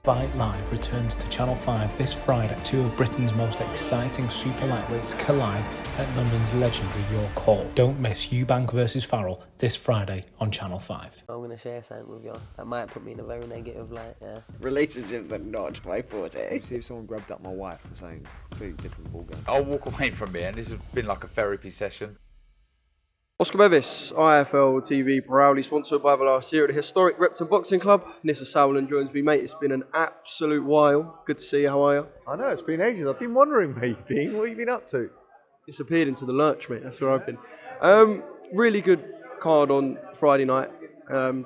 Fight Live returns to Channel 5 this Friday. Two of Britain's most exciting super lightweights collide at London's legendary York Hall. Don't miss Eubank versus Farrell this Friday on Channel 5. I'm going to share something with you that might put me in a very negative light, yeah. Relationships are not my forte. See if someone grabbed up my wife or something, completely different ballgame. I'll walk away from it, and this has been like a therapy session. Oscar Bevis, IFL TV, proudly sponsored by the last year at the historic Repton Boxing Club. Nisse Sauerland joins me, mate. It's been an absolute while. Good to see you. How are you? I know, it's been ages. I've been wondering where you've been. What have you been up to? Disappeared into the lurch, mate. That's where I've been. Really good card on Friday night.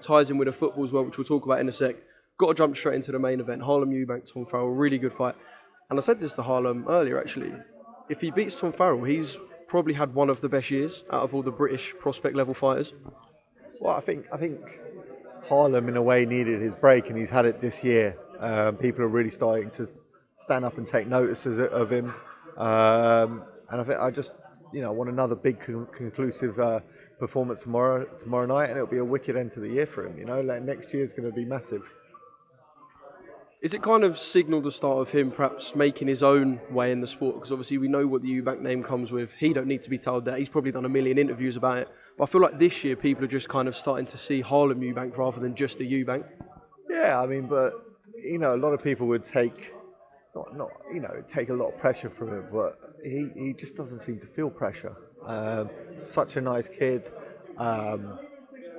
Ties in with the football as well, which we'll talk about in a sec. Got to jump straight into the main event. Harlem Eubank, Tom Farrell. Really good fight. And I said this to Harlem earlier, actually. If he beats Tom Farrell, he's probably had one of the best years out of all the British prospect level fighters. Well, I think Harlem in a way needed his break, and he's had it this year. People are really starting to stand up and take notice of him. And I just want another big conclusive performance tomorrow night, and it'll be a wicked end to the year for him. Like next year's going to be massive. Is it kind of signalled the start of him perhaps making his own way in the sport? Because obviously we know what the Eubank name comes with. He don't need to be told that. He's probably done a million interviews about it. But I feel like this year people are just kind of starting to see Harlem Eubank rather than just the Eubank. Yeah, I mean, but a lot of people would take take a lot of pressure from him, but he just doesn't seem to feel pressure. Such a nice kid.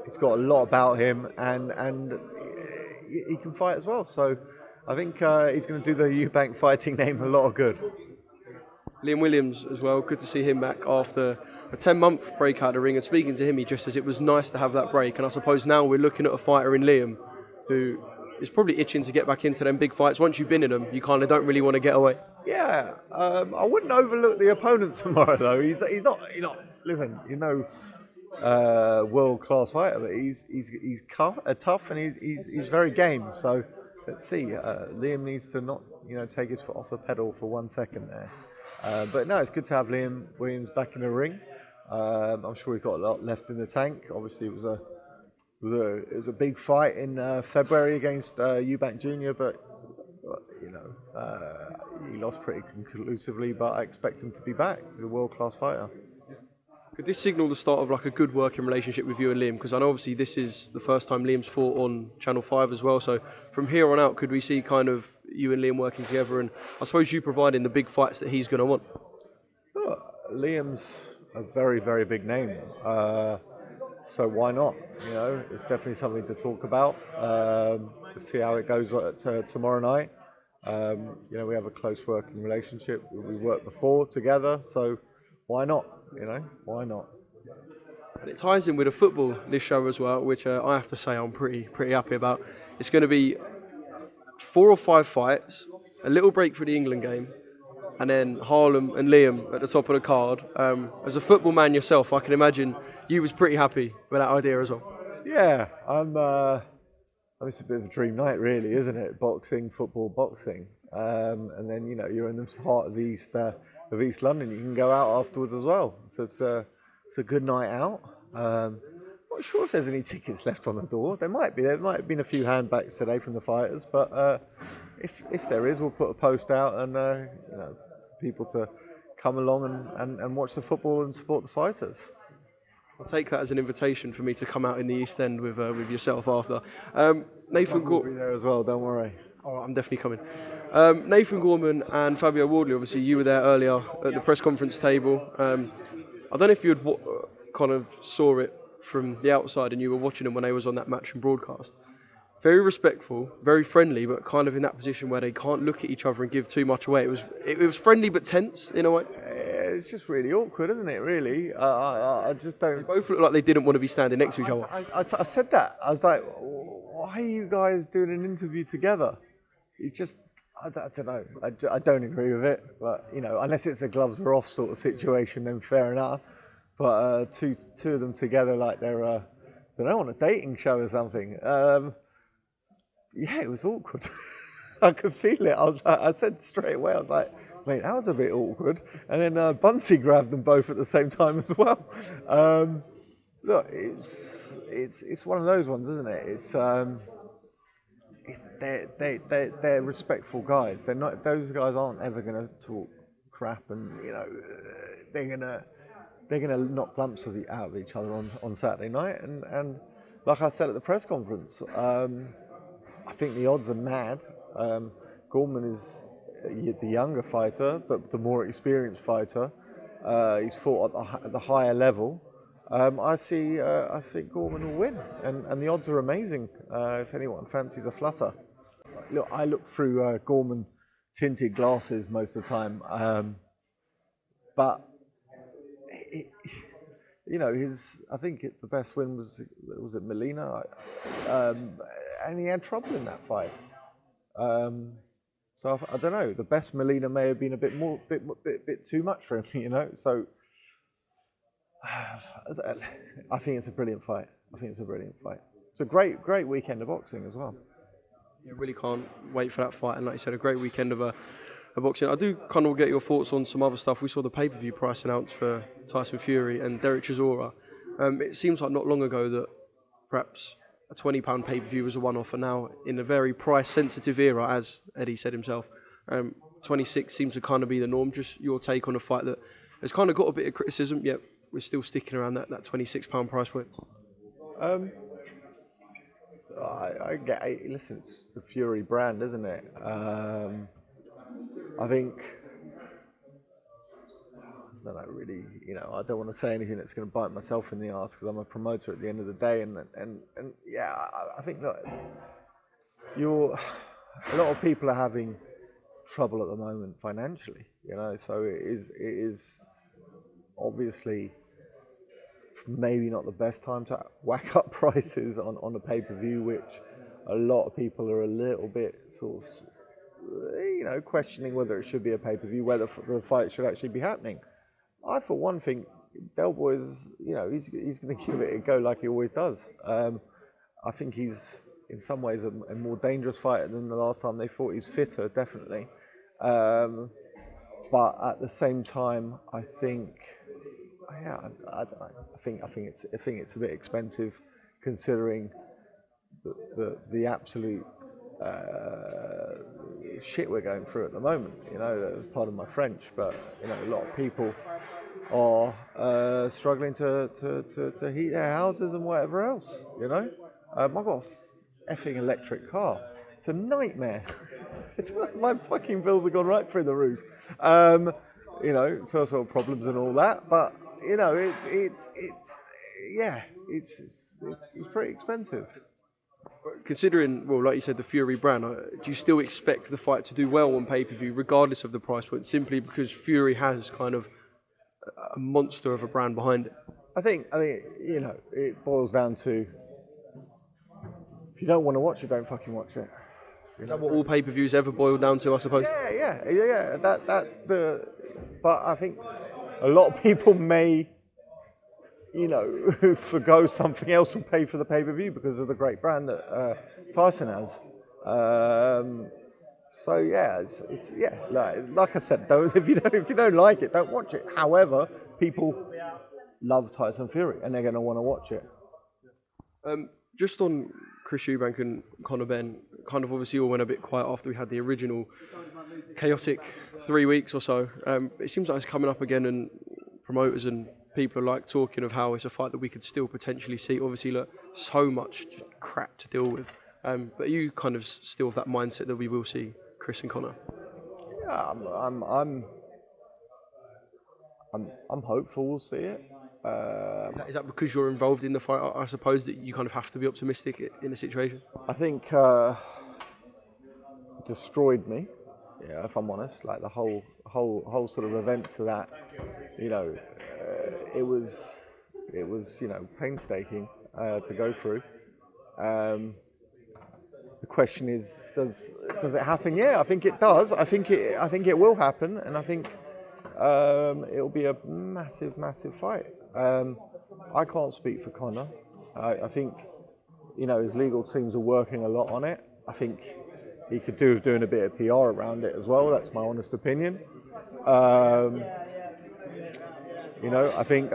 He's got a lot about him, and he can fight as well. So I think he's going to do the Eubank fighting name a lot of good. Liam Williams as well, good to see him back after a 10-month break out of the ring. And speaking to him, he just says it was nice to have that break. And I suppose now we're looking at a fighter in Liam who is probably itching to get back into them big fights. Once you've been in them, you kind of don't really want to get away. Yeah, I wouldn't overlook the opponent tomorrow though. He's not. Listen, world-class fighter, but he's tough and he's very game. So let's see. Liam needs to not take his foot off the pedal for 1 second there. But no, it's good to have Liam Williams back in the ring. I'm sure he's got a lot left in the tank. Obviously, it was a big fight in February against Eubank Jr. But he lost pretty conclusively. But I expect him to be back. He's a world-class fighter. Could this signal the start of like a good working relationship with you and Liam? Because I know obviously this is the first time Liam's fought on Channel 5 as well. So from here on out, could we see kind of you and Liam working together? And I suppose you providing the big fights that he's going to want. Liam's a very, very big name. So why not? It's definitely something to talk about. Let's see how it goes tomorrow night. We have a close working relationship. We worked before together. So why not? Why not? And it ties in with the football, this show as well, which I have to say I'm pretty happy about. It's going to be 4 or 5 fights, a little break for the England game, and then Harlem and Liam at the top of the card. As a football man yourself, I can imagine you was pretty happy with that idea as well. Yeah, it's a bit of a dream night, really, isn't it? Boxing, football, boxing, and then you're in the heart of East London. You can go out afterwards as well. So it's a good night out. Not sure if there's any tickets left on the door. There might be. There might have been a few handbags today from the fighters, but if there is, we'll put a post out and people to come along and watch the football and support the fighters. I'll take that as an invitation for me to come out in the East End with yourself after. Nathan will be there as well. Don't worry. Oh, I'm definitely coming. Nathan Gorman and Fabio Wardley, obviously you were there earlier at the press conference table. I don't know if you had kind of saw it from the outside and you were watching them when they was on that match and broadcast. Very respectful, very friendly, but kind of in that position where they can't look at each other and give too much away. It was friendly but tense in a way. It's just really awkward, isn't it, really? I just don't... They both look like they didn't want to be standing next to each other. I said that. I was like, why are you guys doing an interview together? It's just, I don't know. I don't agree with it. But, unless it's a gloves are off sort of situation, then fair enough. But two of them together like they're, on a dating show or something. Yeah, it was awkward. I could feel it. I said straight away, I was like, mate, that was a bit awkward. And then Bunsey grabbed them both at the same time as well. Look, it's one of those ones, isn't it? It's they're respectful guys. They're not; those guys aren't ever going to talk crap, and they're gonna knock lumps out of each other on Saturday night. And like I said at the press conference, I think the odds are mad. Gorman is the younger fighter, but the more experienced fighter. He's fought at the higher level. I think Gorman will win, and the odds are amazing. If anyone fancies a flutter, look, I look through Gorman tinted glasses most of the time, but I think the best win was it Molina, and he had trouble in that fight. So I don't know. The best Molina may have been a bit too much for him, So I think it's a brilliant fight. It's a great weekend of boxing as well. You really can't wait for that fight, and like you said, a great weekend of boxing. I do kind of get your thoughts on some other stuff. We saw the pay-per-view price announced for Tyson Fury and Derek Chisora. It seems like not long ago that perhaps a £20 pay-per-view was a one-off, and now in a very price-sensitive era, as Eddie said himself, 26 seems to kind of be the norm. Just your take on a fight that has kind of got a bit of criticism, yet we're still sticking around that £26 price point. I get it. Listen, it's the Fury brand, isn't it? I think, I don't know, really, I don't want to say anything that's going to bite myself in the arse because I'm a promoter at the end of the day, and yeah, I think that a lot of people are having trouble at the moment financially, so it is obviously maybe not the best time to whack up prices on a pay-per-view, which a lot of people are a little bit sort of, questioning whether it should be a pay-per-view, whether the fight should actually be happening. I, for one, think Del Boy's, he's going to give it a go like he always does. I think he's, in some ways, a more dangerous fighter than the last time they fought. He's fitter, definitely. But at the same time, I think, I think it's a bit expensive, considering the absolute shit we're going through at the moment. Pardon my French, but a lot of people are struggling to heat their houses and whatever else. I've got a effing electric car. It's a nightmare. My fucking bills have gone right through the roof. First world problems and all that, but it's pretty expensive. Considering, well, like you said, the Fury brand, do you still expect the fight to do well on pay-per-view, regardless of the price point, simply because Fury has kind of a monster of a brand behind it? I think it boils down to, if you don't want to watch it, don't fucking watch it. Is that what all pay-per-views ever boil down to, I suppose? Yeah. But I think a lot of people may, forgo something else and pay for the pay-per-view because of the great brand that Tyson has. So yeah, it's like I said, if you don't like it, don't watch it. However, people love Tyson Fury and they're going to want to watch it. Just on Chris Eubank and Conor Benn, kind of obviously all went a bit quiet after we had the original chaotic 3 weeks or so. It seems like it's coming up again, and promoters and people are like talking of how it's a fight that we could still potentially see. Obviously, look, so much crap to deal with. But are you kind of still of that mindset that we will see Chris and Conor? Yeah, I'm hopeful we'll see it. Is that because you're involved in the fight? I suppose that you kind of have to be optimistic in the situation. I think destroyed me. Yeah, if I'm honest, like the whole sort of events of that, it was painstaking to go through. The question is, does it happen? Yeah, I think it does. I think it will happen, and I think it'll be a massive fight. I can't speak for Conor. I think his legal teams are working a lot on it. I think he could do with doing a bit of PR around it as well. That's my honest opinion. I think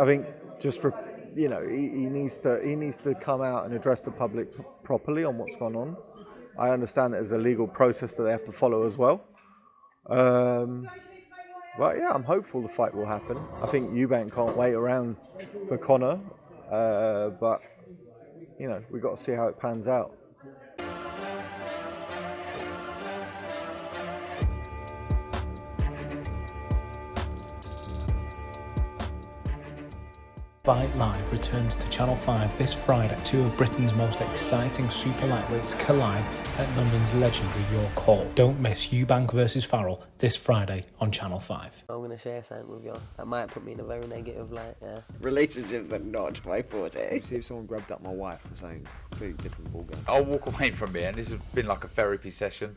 just he needs to come out and address the public properly on what's gone on. I understand that there's a legal process that they have to follow as well. But yeah, I'm hopeful the fight will happen. I think Eubank can't wait around for Conor, but you know, we've got to see how it pans out. Fight Live returns to Channel 5 this Friday. Two of Britain's most exciting super lightweights collide at London's legendary York Hall. Don't miss Eubank versus Farrell this Friday on Channel 5. I'm gonna share something with you. That might put me in a very negative light. Yeah. Relationships are not my forte. See if someone grabbed up my wife and saying completely different ballgame. I'll walk away from it, and this has been like a therapy session.